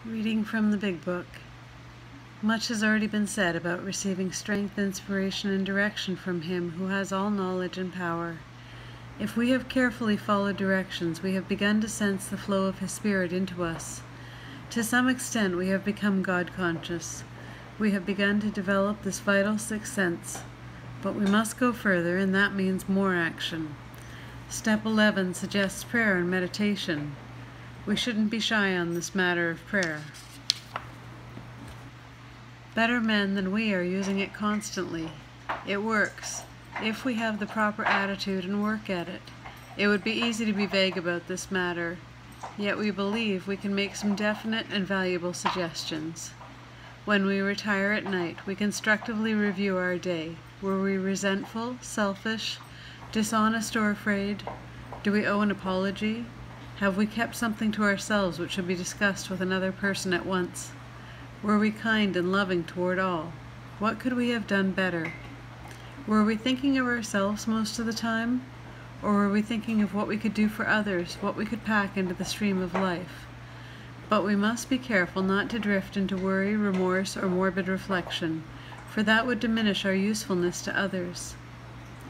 Reading from the Big Book. Much has already been said about receiving strength, inspiration, and direction from Him who has all knowledge and power. If we have carefully followed directions, we have begun to sense the flow of His Spirit into us. To some extent, we have become God-conscious. We have begun to develop this vital sixth sense. But we must go further, and that means more action. Step 11 suggests prayer and meditation. We shouldn't be shy on this matter of prayer. Better men than we are using it constantly. It works, if we have the proper attitude and work at it. It would be easy to be vague about this matter, yet we believe we can make some definite and valuable suggestions. When we retire at night, we constructively review our day. Were we resentful, selfish, dishonest, or afraid? Do we owe an apology? Have we kept something to ourselves which should be discussed with another person at once? Were we kind and loving toward all? What could we have done better? Were we thinking of ourselves most of the time? Or were we thinking of what we could do for others, what we could pack into the stream of life? But we must be careful not to drift into worry, remorse, or morbid reflection, for that would diminish our usefulness to others.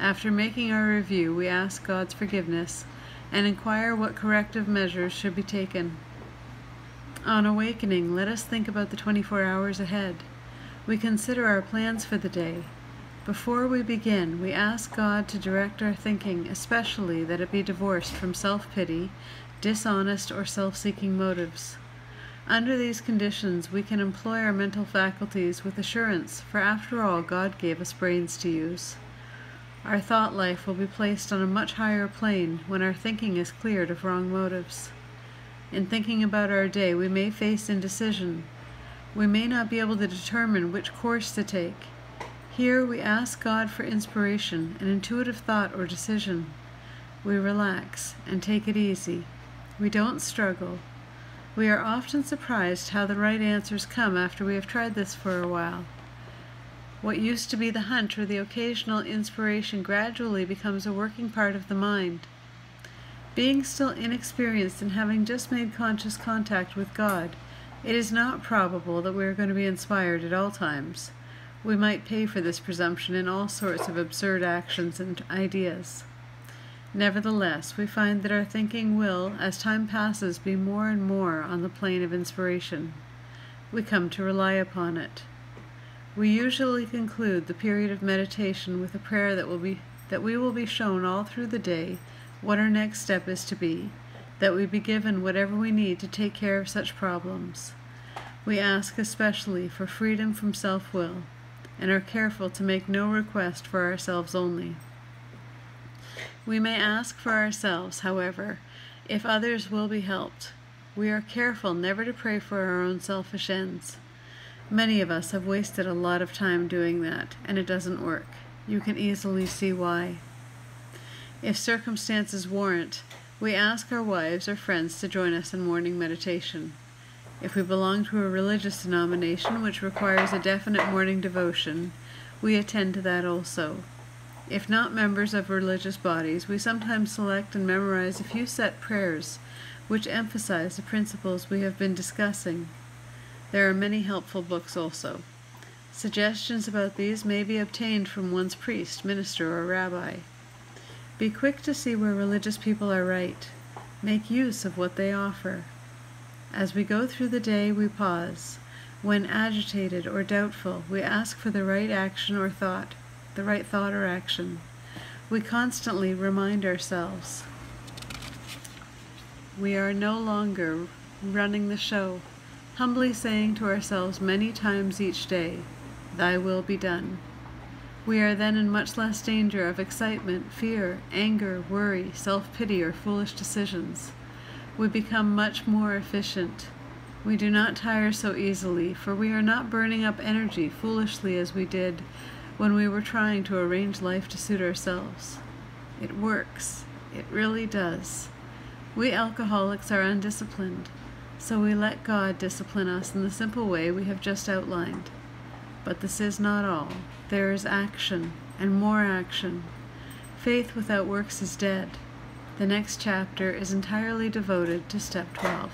After making our review, we ask God's forgiveness and inquire what corrective measures should be taken. On awakening, let us think about the 24 hours ahead. We consider our plans for the day. Before we begin, we ask God to direct our thinking, especially that it be divorced from self-pity, dishonest, or self-seeking motives. Under these conditions, we can employ our mental faculties with assurance, for after all, God gave us brains to use. Our thought life will be placed on a much higher plane when our thinking is cleared of wrong motives. In thinking about our day, we may face indecision. We may not be able to determine which course to take. Here we ask God for inspiration, an intuitive thought or decision. We relax and take it easy. We don't struggle. We are often surprised how the right answers come after we have tried this for a while. What used to be the hunch or the occasional inspiration gradually becomes a working part of the mind. Being still inexperienced and having just made conscious contact with God, it is not probable that we are going to be inspired at all times. We might pay for this presumption in all sorts of absurd actions and ideas. Nevertheless, we find that our thinking will, as time passes, be more and more on the plane of inspiration. We come to rely upon it. We usually conclude the period of meditation with a prayer that we will be shown all through the day what our next step is to be, that we be given whatever we need to take care of such problems. We ask especially for freedom from self-will, and are careful to make no request for ourselves only. We may ask for ourselves, however, if others will be helped. We are careful never to pray for our own selfish ends. Many of us have wasted a lot of time doing that, and it doesn't work. You can easily see why. If circumstances warrant, we ask our wives or friends to join us in morning meditation. If we belong to a religious denomination which requires a definite morning devotion, we attend to that also. If not members of religious bodies, we sometimes select and memorize a few set prayers which emphasize the principles we have been discussing. There are many helpful books also. Suggestions about these may be obtained from one's priest, minister, or rabbi. Be quick to see where religious people are right. Make use of what they offer. As we go through the day, we pause. When agitated or doubtful, we ask for the right action or thought, the right thought or action. We constantly remind ourselves we are no longer running the show, humbly saying to ourselves many times each day, "Thy will be done." We are then in much less danger of excitement, fear, anger, worry, self-pity, or foolish decisions. We become much more efficient. We do not tire so easily, for we are not burning up energy foolishly as we did when we were trying to arrange life to suit ourselves. It works. It really does. We alcoholics are undisciplined, so we let God discipline us in the simple way we have just outlined. But this is not all. There is action, and more action. Faith without works is dead. The next chapter is entirely devoted to Step 12.